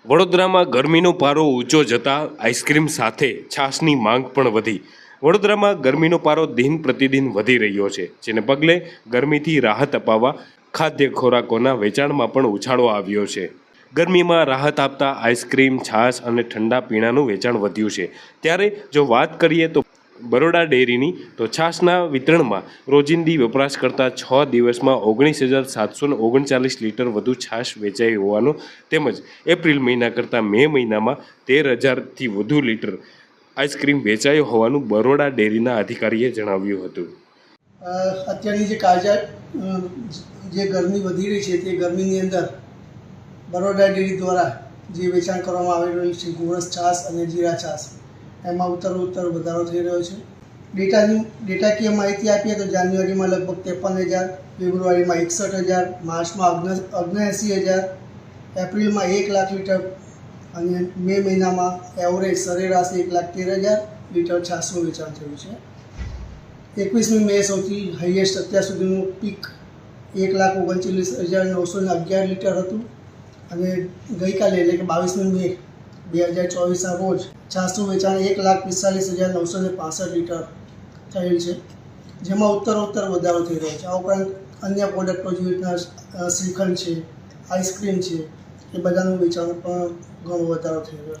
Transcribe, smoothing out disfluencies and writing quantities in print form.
વડોદરામાં ગરમીનો પારો ઊંચો જતાં આઈસ્ક્રીમ સાથે છાશની માંગ પણ વધી। વડોદરામાં ગરમીનો પારો દિન પ્રતિદિન વધી રહ્યો છે, જેને પગલે ગરમીથી રાહત અપાવવા ખાદ્ય ખોરાકોના વેચાણમાં પણ ઉછાળો આવ્યો છે। ગરમીમાં રાહત આપતા આઈસ્ક્રીમ, છાશ અને ઠંડા પીણાનું વેચાણ વધ્યું છે। ત્યારે જો વાત કરીએ તો બરોડા ડેરીની, તો છાશના વિતરણમાં રોજિંદી વપરાશ કરતા 6 દિવસમાં 19,739 લીટર વધુ છાશ વેચાઈ હોવાનું તેમજ એપ્રિલ મહિના કરતાં મે મહિનામાં 13,000થી વધુ લીટર આઈસ્ક્રીમ વેચાયો હોવાનું બરોડા ડેરીના અધિકારીએ જણાવ્યું હતું। અત્યારની જે ગરમી વધી રહી છે તે ગરમીની અંદર બરોડા ડેરી દ્વારા જે વેચાણ કરવામાં આવી રહ્યું છે ગોરસ છાશ અને જીરા છાશ, એમાં ઉત્તરોત્તર વધારો થઈ રહ્યો છે। ડેટાકીય માહિતી આપીએ તો જાન્યુઆરીમાં લગભગ 53,000, ફેબ્રુઆરીમાં 61,000, માર્ચમાં 79,000, એપ્રિલમાં 1,00,000 લીટર અને મે મહિનામાં એવરેજ સરેરાશ 1,13,000 લીટર છાશનું વેચાણ થયું છે। 21મી મે સૌથી હાઈએસ્ટ અત્યાર સુધીનું પીક 1,39,911 લીટર હતું અને ગઈકાલે એટલે કે 22મી મે 2024ના રોજ છાશનું વેચાણ 1,45,965 લીટર થયેલ છે, જેમાં ઉત્તરોત્તર વધારો થઈ રહ્યો છે। આ ઉપરાંત અન્ય પ્રોડક્ટો જેવી રીતના શ્રીખંડ છે, આઈસ્ક્રીમ છે, એ બધાનું વેચાણ પણ ઘણો વધારો થઈ રહ્યો છે।